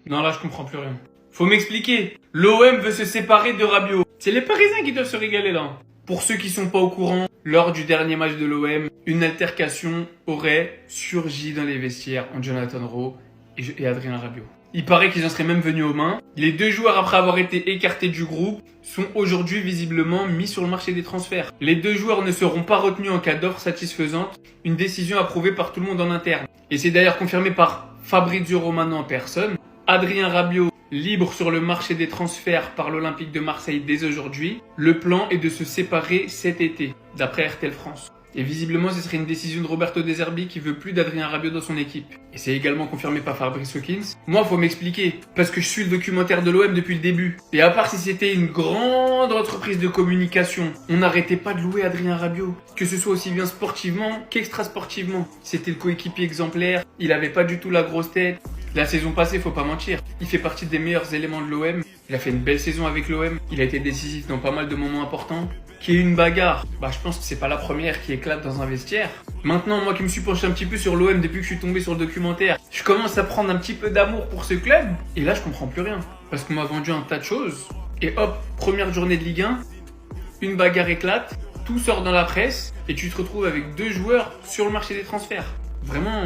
Non, là, je comprends plus rien. Faut m'expliquer. L'OM veut se séparer de Rabiot. C'est les Parisiens qui doivent se régaler là. Pour ceux qui sont pas au courant, lors du dernier match de l'OM, une altercation aurait surgi dans les vestiaires entre Jonathan Rowe et Adrien Rabiot. Il paraît qu'ils en seraient même venus aux mains. Les deux joueurs, après avoir été écartés du groupe, sont aujourd'hui visiblement mis sur le marché des transferts. Les deux joueurs ne seront pas retenus en cas d'offre satisfaisante, une décision approuvée par tout le monde en interne. Et c'est d'ailleurs confirmé par Fabrizio Romano en personne. Adrien Rabiot, libre sur le marché des transferts par l'Olympique de Marseille dès aujourd'hui. Le plan est de se séparer cet été, d'après RTL France. Et visiblement, ce serait une décision de Roberto De Zerbi qui veut plus d'Adrien Rabiot dans son équipe. Et c'est également confirmé par Fabrice Hawkins. Moi, faut m'expliquer, parce que je suis le documentaire de l'OM depuis le début. Et à part si c'était une grande entreprise de communication, on n'arrêtait pas de louer Adrien Rabiot. Que ce soit aussi bien sportivement qu'extra sportivement. C'était le coéquipier exemplaire, il avait pas du tout la grosse tête. La saison passée, faut pas mentir, il fait partie des meilleurs éléments de l'OM. Il a fait une belle saison avec l'OM, il a été décisif dans pas mal de moments importants. Qu'il y ait une bagarre, je pense que c'est pas la première qui éclate dans un vestiaire. Maintenant, moi qui me suis penché un petit peu sur l'OM depuis que je suis tombé sur le documentaire, je commence à prendre un petit peu d'amour pour ce club. Et là, je comprends plus rien. Parce qu'on m'a vendu un tas de choses. Et hop, première journée de Ligue 1, une bagarre éclate, tout sort dans la presse, et tu te retrouves avec deux joueurs sur le marché des transferts. Vraiment,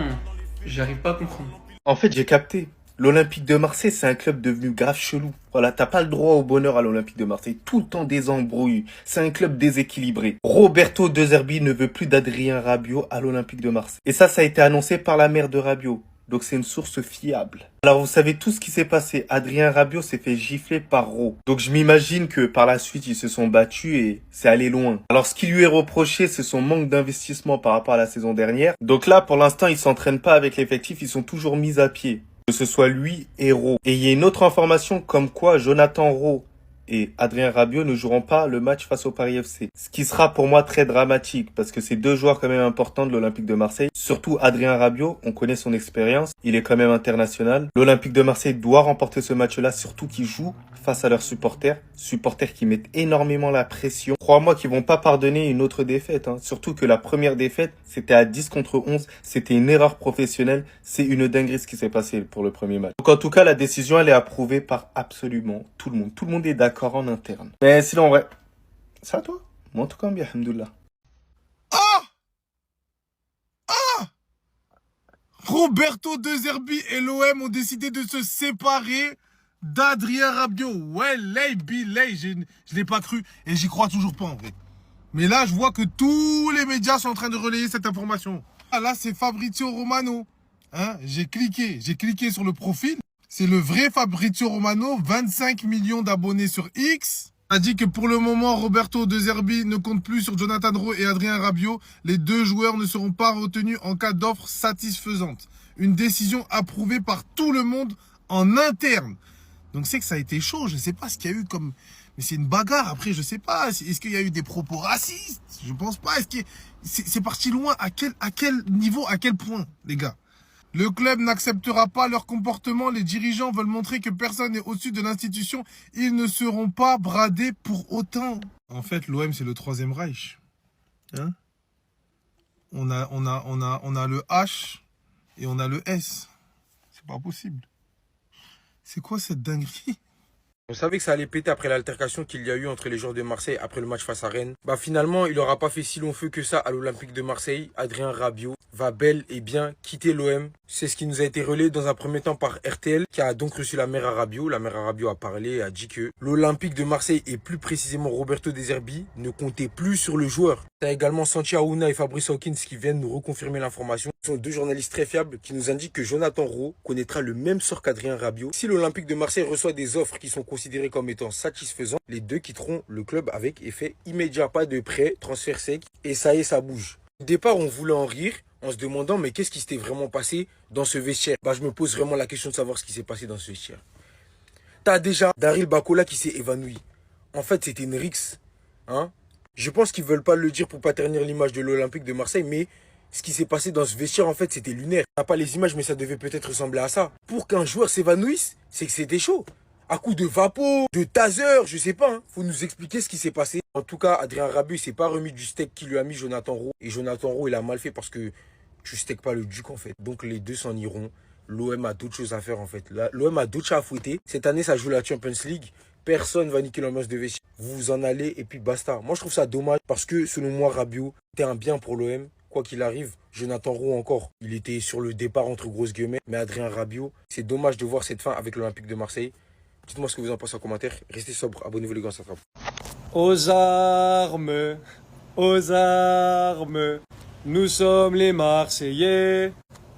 j'arrive pas à comprendre. En fait, j'ai capté. L'Olympique de Marseille, c'est un club devenu grave chelou. Voilà, t'as pas le droit au bonheur à l'Olympique de Marseille. Tout le temps des embrouilles. C'est un club déséquilibré. Roberto De Zerbi ne veut plus d'Adrien Rabiot à l'Olympique de Marseille. Et ça a été annoncé par la mère de Rabiot. Donc c'est une source fiable. Alors vous savez tout ce qui s'est passé. Adrien Rabiot s'est fait gifler par Rowe. Donc je m'imagine que par la suite ils se sont battus et c'est allé loin. Alors ce qui lui est reproché, c'est son manque d'investissement par rapport à la saison dernière. Donc là pour l'instant ils s'entraînent pas avec l'effectif, ils sont toujours mis à pied. Que ce soit lui et Rowe. Et il y a une autre information comme quoi Jonathan Rowe et Adrien Rabiot ne joueront pas le match face au Paris FC. Ce qui sera pour moi très dramatique parce que c'est deux joueurs quand même importants de l'Olympique de Marseille. Surtout Adrien Rabiot, on connaît son expérience, il est quand même international. L'Olympique de Marseille doit remporter ce match-là, surtout qu'ils jouent face à leurs supporters qui mettent énormément la pression. Crois-moi qu'ils vont pas pardonner une autre défaite. Surtout que la première défaite, c'était à 10 contre 11. C'était une erreur professionnelle. C'est une dinguerie ce qui s'est passé pour le premier match. Donc en tout cas, la décision, elle est approuvée par absolument tout le monde. Tout le monde est d'accord en interne. Mais sinon, ouais. C'est à toi. Moi, en tout cas, bien, alhamdoulilah. Roberto De Zerbi et l'OM ont décidé de se séparer d'Adrien Rabiot. Ouais, bilay, je l'ai pas cru et j'y crois toujours pas en vrai. Mais là, je vois que tous les médias sont en train de relayer cette information. Ah, là, c'est Fabrizio Romano. J'ai cliqué sur le profil. C'est le vrai Fabrizio Romano, 25 millions d'abonnés sur X. A dit que pour le moment, Roberto De Zerbi ne compte plus sur Jonathan Rowe et Adrien Rabiot. Les deux joueurs ne seront pas retenus en cas d'offre satisfaisante. Une décision approuvée par tout le monde en interne. Donc c'est que ça a été chaud. Je ne sais pas ce qu'il y a eu comme... Mais c'est une bagarre. Après, je ne sais pas. Est-ce qu'il y a eu des propos racistes? Je ne pense pas. Est-ce que c'est parti loin? À quel niveau? À quel point, les gars? Le club n'acceptera pas leur comportement. Les dirigeants veulent montrer que personne n'est au-dessus de l'institution. Ils ne seront pas bradés pour autant. En fait, l'OM, c'est le troisième Reich. On a le H et on a le S. C'est pas possible. C'est quoi cette dinguerie? On savait que ça allait péter après l'altercation qu'il y a eu entre les joueurs de Marseille après le match face à Rennes. Finalement, il n'aura pas fait si long feu que ça à l'Olympique de Marseille. Adrien Rabiot va bel et bien quitter l'OM. C'est ce qui nous a été relayé dans un premier temps par RTL, qui a donc reçu la mère à Rabiot. La mère à Rabiot a parlé et a dit que l'Olympique de Marseille, et plus précisément Roberto De Zerbi, ne comptait plus sur le joueur. T'as également Santi Aouna et Fabrice Hawkins qui viennent nous reconfirmer l'information. Ce sont deux journalistes très fiables qui nous indiquent que Jonathan Rowe connaîtra le même sort qu'Adrien Rabiot. Si l'Olympique de Marseille reçoit des offres qui sont considérées comme étant satisfaisantes, les deux quitteront le club avec effet immédiat. Pas de prêt, transfert sec, et ça y est, ça bouge. Au départ, on voulait en rire en se demandant mais qu'est-ce qui s'était vraiment passé dans ce vestiaire. Je me pose vraiment la question de savoir ce qui s'est passé dans ce vestiaire. T'as déjà Daryl Bakola qui s'est évanoui. En fait, c'était une rixe. Je pense qu'ils veulent pas le dire pour pas ternir l'image de l'Olympique de Marseille, mais ce qui s'est passé dans ce vestiaire, en fait, c'était lunaire. On n'a pas les images, mais ça devait peut-être ressembler à ça. Pour qu'un joueur s'évanouisse, c'est que c'était chaud. À coup de vapeau, de taser, je sais pas. Faut nous expliquer ce qui s'est passé. En tout cas, Adrien Rabiot, il s'est pas remis du steak qu'il lui a mis Jonathan Rowe. Et Jonathan Rowe, il a mal fait parce que tu steaks pas le duc, en fait. Donc les deux s'en iront. l'OM a d'autres choses à faire en fait. L'OM a d'autres chats à fouetter. Cette année, ça joue la Champions League. Personne va niquer l'ambiance de vestiaire. Vous vous en allez et puis basta. Moi, je trouve ça dommage parce que selon moi, Rabiot était un bien pour l'OM. Quoi qu'il arrive, Jonathan Roux encore, il était sur le départ entre grosses guillemets. Mais Adrien Rabiot, c'est dommage de voir cette fin avec l'Olympique de Marseille. Dites-moi ce que vous en pensez en commentaire. Restez sobre. Abonnez-vous les gars, ça frappe. Aux armes, aux armes, nous sommes les Marseillais,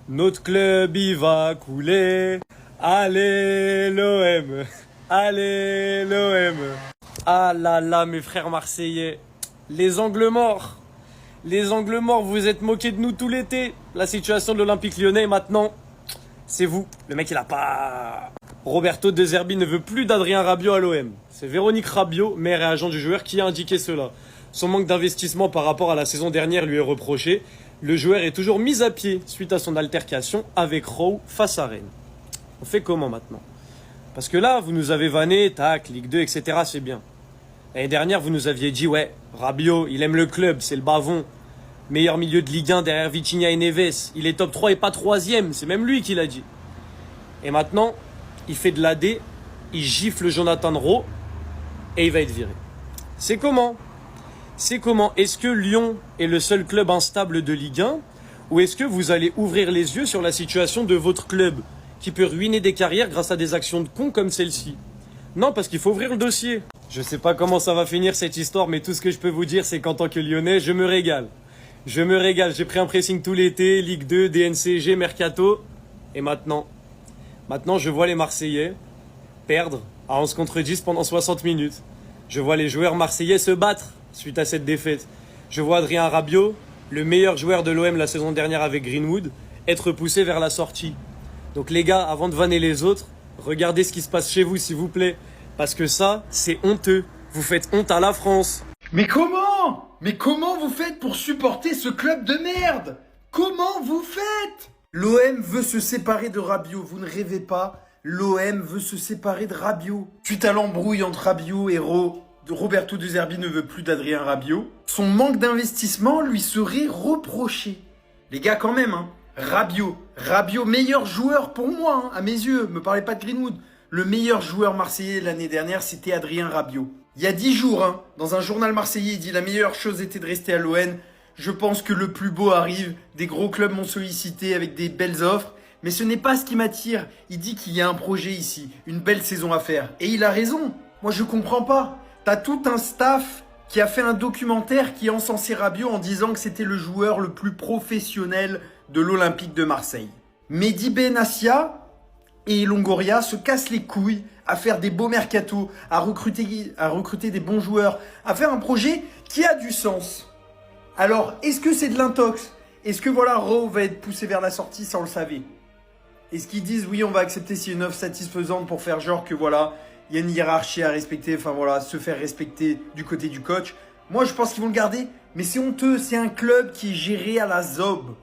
notre club y va couler, allez l'OM, allez l'OM. Ah là là mes frères marseillais, les angles morts, vous vous êtes moqués de nous tout l'été. La situation de l'Olympique Lyonnais maintenant, c'est vous. Le mec il a pas... Roberto De Zerbi ne veut plus d'Adrien Rabiot à l'OM. C'est Véronique Rabiot, mère et agent du joueur, qui a indiqué cela. Son manque d'investissement par rapport à la saison dernière lui est reproché. Le joueur est toujours mis à pied suite à son altercation avec Rowe face à Rennes. On fait comment maintenant? Parce que là, vous nous avez vanné, tac, Ligue 2, etc. c'est bien. L'année dernière, vous nous aviez dit, ouais, Rabiot, il aime le club, c'est le bavon. Meilleur milieu de Ligue 1 derrière Vitinha et Neves. Il est top 3 et pas 3e, c'est même lui qui l'a dit. Et maintenant, il fait de l'AD, il gifle Jonathan Roux et il va être viré. C'est comment? C'est comment? Est-ce que Lyon est le seul club instable de Ligue 1? Ou est-ce que vous allez ouvrir les yeux sur la situation de votre club qui peut ruiner des carrières grâce à des actions de cons comme celle-ci? Non, parce qu'il faut ouvrir le dossier. Je sais pas comment ça va finir cette histoire, mais tout ce que je peux vous dire, c'est qu'en tant que Lyonnais, je me régale. Je me régale. J'ai pris un pressing tout l'été, Ligue 2, DNCG, Mercato. Et maintenant, je vois les Marseillais perdre à 11 contre 10 pendant 60 minutes. Je vois les joueurs marseillais se battre suite à cette défaite. Je vois Adrien Rabiot, le meilleur joueur de l'OM la saison dernière avec Greenwood, être poussé vers la sortie. Donc les gars, avant de vanner les autres, regardez ce qui se passe chez vous s'il vous plaît. Parce que ça, c'est honteux. Vous faites honte à la France. Mais comment vous faites pour supporter ce club de merde? Comment vous faites? L'OM veut se séparer de Rabiot, vous ne rêvez pas. L'OM veut se séparer de Rabiot. Suite à l'embrouille entre Rabiot et Roberto De Zerbi ne veut plus d'Adrien Rabiot. Son manque d'investissement lui serait reproché. Les gars quand même, hein. Rabiot, meilleur joueur pour moi, hein, à mes yeux. Me parlez pas de Greenwood. Le meilleur joueur marseillais l'année dernière, c'était Adrien Rabiot. Il y a 10 jours, hein, dans un journal marseillais, il dit la meilleure chose était de rester à l'OM. Je pense que le plus beau arrive. Des gros clubs m'ont sollicité avec des belles offres. Mais ce n'est pas ce qui m'attire. Il dit qu'il y a un projet ici, une belle saison à faire. Et il a raison. Moi, je comprends pas. T'as tout un staff qui a fait un documentaire qui encensait Rabiot en disant que c'était le joueur le plus professionnel de l'Olympique de Marseille. Mehdi Benassia et Longoria se cassent les couilles à faire des beaux mercatos, à recruter des bons joueurs, à faire un projet qui a du sens. Alors, est-ce que c'est de l'intox? Est-ce que voilà, Rowe va être poussé vers la sortie, ça on le savait? Est-ce qu'ils disent oui, on va accepter s'il y a une offre satisfaisante pour faire genre que voilà, il y a une hiérarchie à respecter, enfin voilà, se faire respecter du côté du coach? Moi, je pense qu'ils vont le garder, mais c'est honteux, c'est un club qui est géré à la zob.